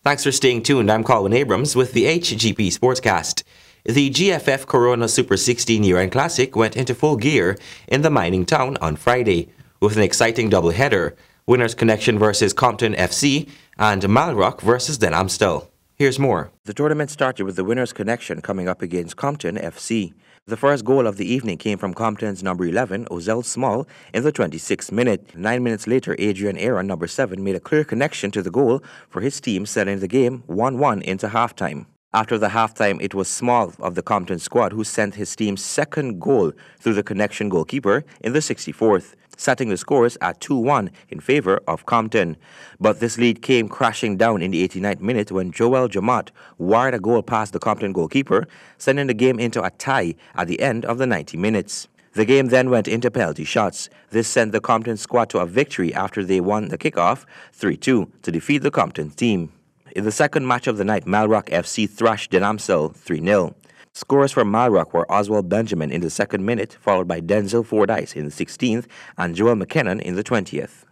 Thanks for staying tuned. I'm Colin Abrams with the HGP Sportscast. The GFF Corona Super 16 Year-End Classic went into full gear in the mining town on Friday with an exciting doubleheader. Winners Connection versus Compton FC and Malrock versus Den Amstel. Here's more. The tournament started with the Winners Connection coming up against Compton FC. The first goal of the evening came from Compton's number 11, Ozell Small, in the 26th minute. 9 minutes later, Adrian Aaron, number 7, made a clear connection to the goal for his team, setting the game 1-1 into halftime. After the halftime, it was Small of the Compton squad who sent his team's second goal through the Connection goalkeeper in the 64th, setting the scores at 2-1 in favor of Compton. But this lead came crashing down in the 89th minute when Joel Jamat wired a goal past the Compton goalkeeper, sending the game into a tie at the end of the 90 minutes. The game then went into penalty shots. This sent the Compton squad to a victory after they won the kickoff 3-2 to defeat the Compton team. In the second match of the night, Malrock FC thrashed Den Amstel 3-0. Scores for Malrock were Oswald Benjamin in the second minute, followed by Denzel Fordyce in the 16th and Joel McKinnon in the 20th.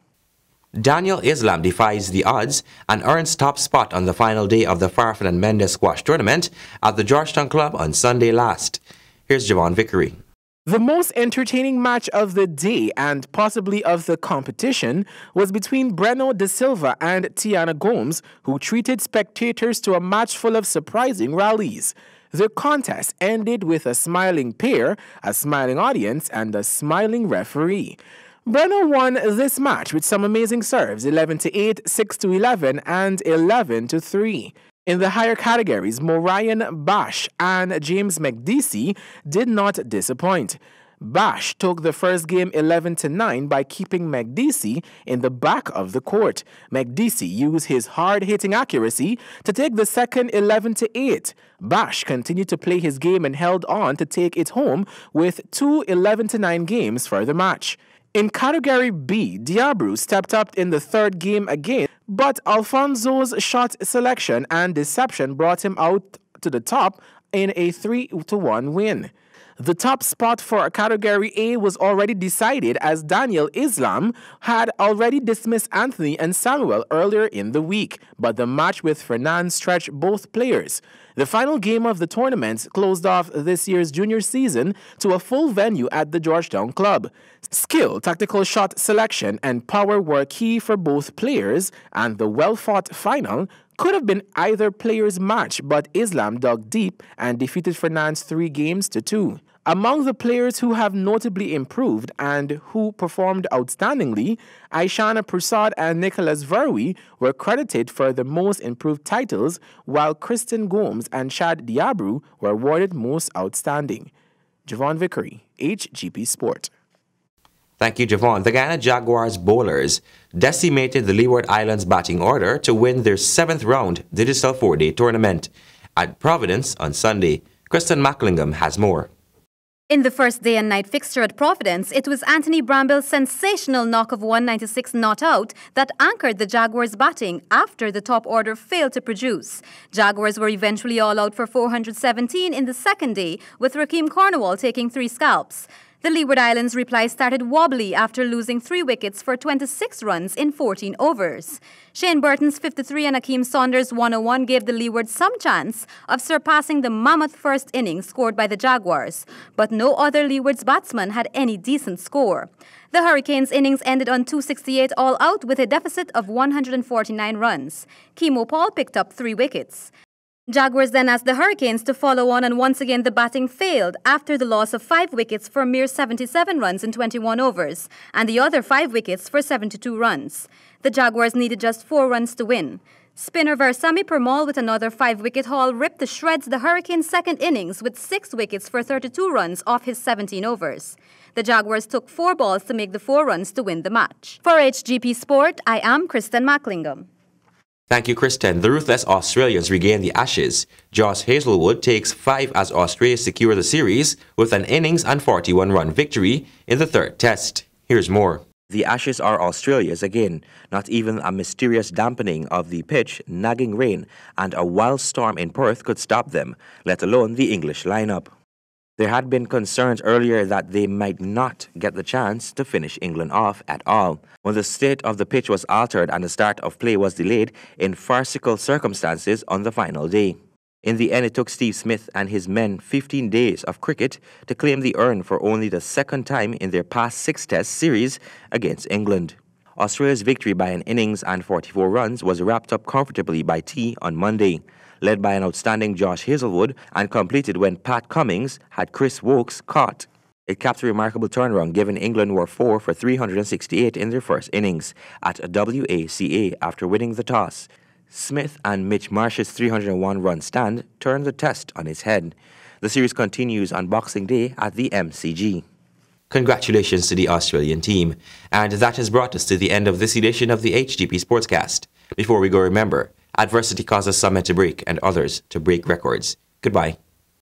Daniel Islam defies the odds and earns top spot on the final day of the Farfel and Mendez squash tournament at the Georgetown Club on Sunday last. Here's Javon Vickery. The most entertaining match of the day and possibly of the competition was between Breno da Silva and Tiana Gomes, who treated spectators to a match full of surprising rallies. The contest ended with a smiling pair, a smiling audience, and a smiling referee. Breno won this match with some amazing serves, 11-8, 6-11, and 11-3. In the higher categories, Morian Bash and James McDeesey did not disappoint. Bash took the first game 11-9 by keeping McDeesey in the back of the court. McDeesey used his hard-hitting accuracy to take the second 11-8. Bash continued to play his game and held on to take it home with two 11-9 games for the match. In category B, Diabru stepped up in the third game again, but Alfonso's shot selection and deception brought him out to the top in a 3-1 win. The top spot for category A was already decided as Daniel Islam had already dismissed Anthony and Samuel earlier in the week, but the match with Fernan stretched both players. The final game of the tournament closed off this year's junior season to a full venue at the Georgetown Club. Skill, tactical shot selection, and power were key for both players, and the well-fought final could have been either player's match, but Islam dug deep and defeated Fernand's 3-2. Among the players who have notably improved and who performed outstandingly, Aishana Prasad and Nicholas Verwi were credited for the most improved titles, while Kristen Gomes and Shad Diabru were awarded most outstanding. Javon Vickery, HGP Sport. Thank you, Javon. The Guyana Jaguars bowlers decimated the Leeward Islands batting order to win their 7th round digital 4-day tournament at Providence on Sunday. Kristen Macklingham has more. In the first day and night fixture at Providence, it was Anthony Bramble's sensational knock of 196 not out that anchored the Jaguars' batting after the top order failed to produce. Jaguars were eventually all out for 417 in the second day, with Rakeem Cornwall taking 3 scalps. The Leeward Islands' reply started wobbly after losing 3 wickets for 26 runs in 14 overs. Shane Burton's 53 and Akeem Saunders' 101 gave the Leeward some chance of surpassing the mammoth first innings scored by the Jaguars, but no other Leeward's batsman had any decent score. The Hurricanes' innings ended on 268 all out with a deficit of 149 runs. Kimo Paul picked up 3 wickets. Jaguars then asked the Hurricanes to follow on, and once again the batting failed after the loss of 5 wickets for a mere 77 runs in 21 overs, and the other 5 wickets for 72 runs. The Jaguars needed just 4 runs to win. Spinner Versami Permal with another 5-wicket haul ripped to shreds the Hurricanes' second innings with 6 wickets for 32 runs off his 17 overs. The Jaguars took 4 balls to make the 4 runs to win the match. For HGP Sport, I am Kristen Macklingham. Thank you, Kristen. The ruthless Australians regain the Ashes. Josh Hazlewood takes 5 as Australia secure the series with an innings and 41-run victory in the 3rd test. Here's more. The Ashes are Australia's again. Not even a mysterious dampening of the pitch, nagging rain, and a wild storm in Perth could stop them, let alone the English lineup. There had been concerns earlier that they might not get the chance to finish England off at all, when the state of the pitch was altered and the start of play was delayed in farcical circumstances on the final day. In the end, it took Steve Smith and his men 15 days of cricket to claim the urn for only the second time in their past 6-test series against England. Australia's victory by an innings and 44 runs was wrapped up comfortably by tea on Monday, led by an outstanding Josh Hazlewood and completed when Pat Cummins had Chris Wokes caught. It capped a remarkable turnaround given England were 4 for 368 in their first innings at WACA after winning the toss. Smith and Mitch Marsh's 301-run stand turned the test on its head. The series continues on Boxing Day at the MCG. Congratulations to the Australian team. And that has brought us to the end of this edition of the HGP Sportscast. Before we go, remember, adversity causes some men to break and others to break records. Goodbye.